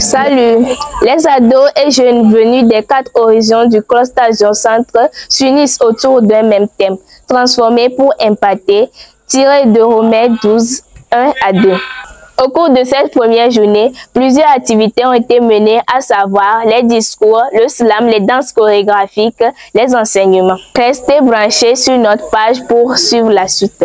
Salut, les ados et jeunes venus des 4 horizons du Cluster Centre s'unissent autour d'un même thème, transformer pour impacter, tiré de Romains 12, 1 à 2. Au cours de cette première journée, plusieurs activités ont été menées, à savoir les discours, le slam, les danses chorégraphiques, les enseignements. Restez branchés sur notre page pour suivre la suite.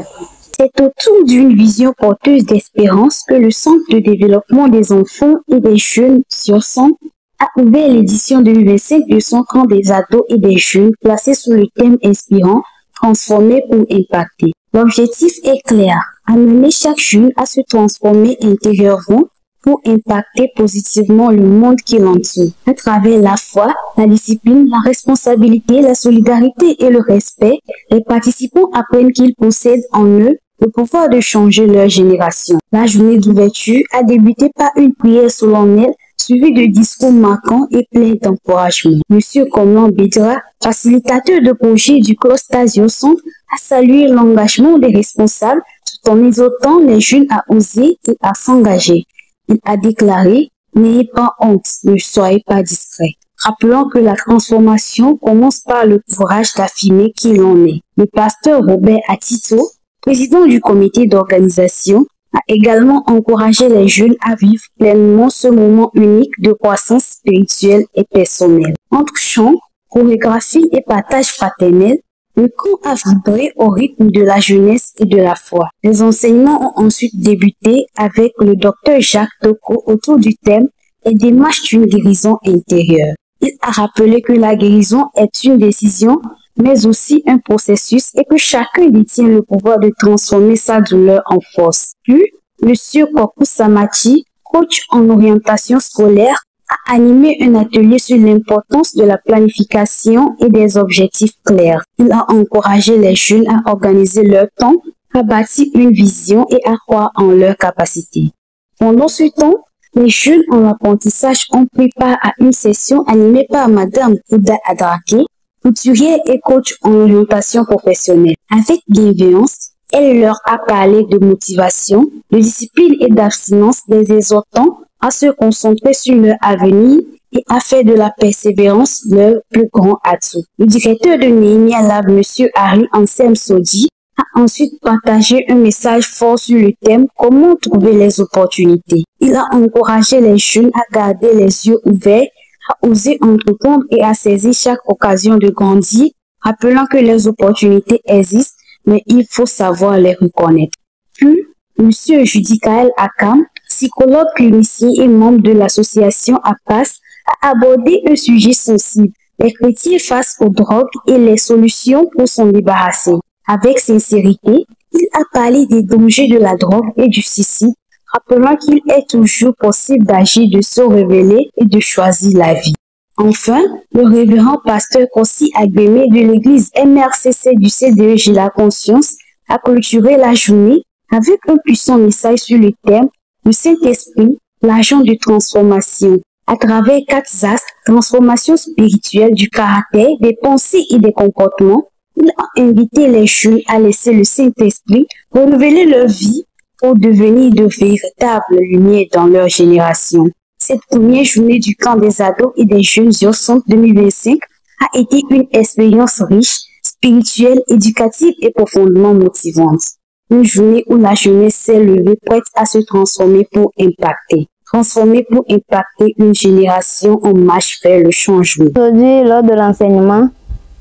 C'est autour d'une vision porteuse d'espérance que le Centre de développement des enfants et des jeunes sur Centre a ouvert l'édition 2025 de son camp des ados et des jeunes placé sous le thème inspirant « Transformer pour impacter ». L'objectif est clair, amener chaque jeune à se transformer intérieurement pour impacter positivement le monde qui l'entoure. À travers la foi, la discipline, la responsabilité, la solidarité et le respect, les participants apprennent qu'ils possèdent en eux le pouvoir de changer leur génération. La journée d'ouverture a débuté par une prière solennelle suivie de discours marquants et pleins d'encouragement. Monsieur Komlan Bedra, facilitateur de projet du Cluster Centre, a salué l'engagement des responsables tout en exhortant les jeunes à oser et à s'engager. Il a déclaré « N'ayez pas honte, ne soyez pas discret ». Rappelons que la transformation commence par le courage d'affirmer qui l'on est. Le pasteur Robert Atito, président du comité d'organisation, a également encouragé les jeunes à vivre pleinement ce moment unique de croissance spirituelle et personnelle. Entre chants, chorégraphie et partage fraternel, le camp a vibré au rythme de la jeunesse et de la foi. Les enseignements ont ensuite débuté avec le docteur Jacques Toko autour du thème « Les démarches d'une guérison intérieure ». Il a rappelé que la guérison est une décision, mais aussi un processus et que chacun détient le pouvoir de transformer sa douleur en force. Puis, M. Kokou Samachi, coach en orientation scolaire, a animé un atelier sur l'importance de la planification et des objectifs clairs. Il a encouragé les jeunes à organiser leur temps, à bâtir une vision et à croire en leurs capacités. Pendant ce temps, les jeunes en apprentissage ont pris part à une session animée par Madame Ouda Adrake, couturière et coach en orientation professionnelle. Avec bienveillance, elle leur a parlé de motivation, de discipline et d'abstinence, les exhortant à se concentrer sur leur avenir et à faire de la persévérance leur plus grand atout. Le directeur de Nehemia Lab, M. Harry Ansem Sodi, a ensuite partagé un message fort sur le thème « Comment trouver les opportunités ». Il a encouragé les jeunes à garder les yeux ouverts, à oser entreprendre et à saisir chaque occasion de grandir, rappelant que les opportunités existent, mais il faut savoir les reconnaître. Puis, M. Judikael Akam, psychologue clinicien et membre de l'association APAS, a abordé un sujet sensible, les chrétiens face aux drogues et les solutions pour s'en débarrasser. Avec sincérité, il a parlé des dangers de la drogue et du suicide, rappelant qu'il est toujours possible d'agir, de se révéler et de choisir la vie. Enfin, le révérend pasteur Kossi Agbeme de l'église MRCC du CDEJ La Conscience a clôturé la journée avec un puissant message sur le thème « Le Saint-Esprit, l'agent de transformation ». À travers 4 axes, transformation spirituelle du caractère, des pensées et des comportements, il a invité les jeunes à laisser le Saint-Esprit renouveler leur vie pour devenir de véritables lumières dans leur génération. Cette première journée du camp des ados et des jeunes au Centre 2025 a été une expérience riche, spirituelle, éducative et profondément motivante. Une journée où la jeunesse s'est levée prête à se transformer pour impacter. Transformer pour impacter une génération en marche vers le changement. Aujourd'hui, lors de l'enseignement,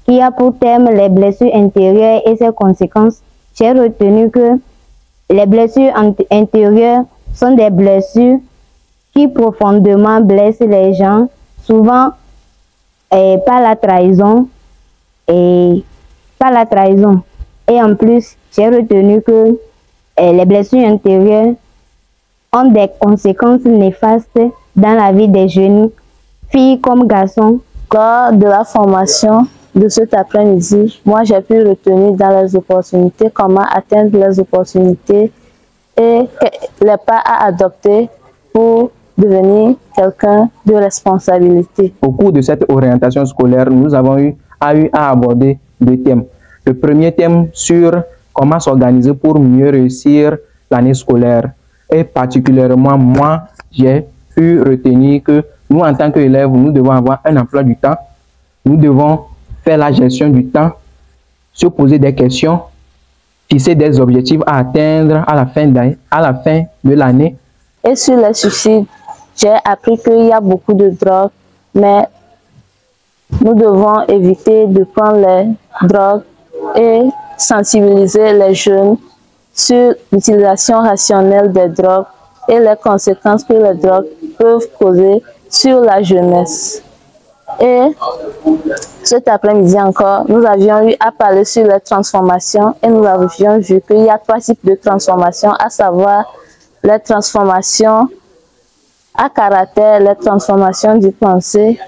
qui a pour thème les blessures intérieures et ses conséquences, j'ai retenu que les blessures intérieures sont des blessures qui profondément blessent les gens, souvent par la trahison. Et en plus, j'ai retenu que les blessures intérieures ont des conséquences néfastes dans la vie des jeunes, filles comme garçons. Lors de la formation, de cet après-midi, moi j'ai pu retenir dans les opportunités, comment atteindre les opportunités et les pas à adopter pour devenir quelqu'un de responsabilité. Au cours de cette orientation scolaire, nous avons eu à aborder 2 thèmes. Le premier thème sur comment s'organiser pour mieux réussir l'année scolaire. Et particulièrement, moi, j'ai pu retenir que nous, en tant qu'élèves, nous devons avoir un emploi du temps. Nous devons faire la gestion du temps, se poser des questions, fixer des objectifs à atteindre à la fin de l'année. Et sur les suicides, j'ai appris qu'il y a beaucoup de drogues, mais nous devons éviter de prendre les drogues et sensibiliser les jeunes sur l'utilisation rationnelle des drogues et les conséquences que les drogues peuvent causer sur la jeunesse. Et cet après-midi encore, nous avions eu à parler sur les transformations et nous avions vu qu'il y a 3 types de transformations, à savoir les transformations à caractère, les transformations du pensée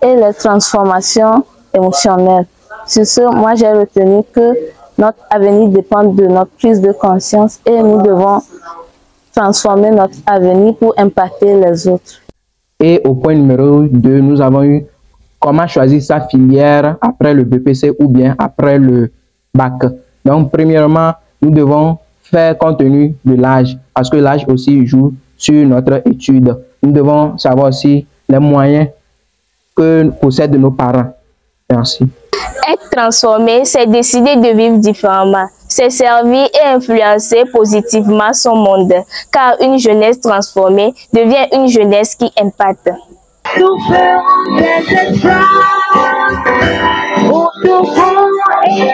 et les transformations émotionnelles. Sur ce, moi j'ai retenu que notre avenir dépend de notre prise de conscience et nous devons transformer notre avenir pour impacter les autres. Et au point numéro 2, nous avons eu comment choisir sa filière après le BPC ou bien après le bac. Donc, premièrement, nous devons faire compte tenu de l'âge, parce que l'âge aussi joue sur notre étude. Nous devons savoir aussi les moyens que possèdent nos parents. Merci. Être transformé, c'est décider de vivre différemment. C'est servir et influencer positivement son monde, car une jeunesse transformée devient une jeunesse qui impacte. Nous ferons des espoirs, où tout le monde est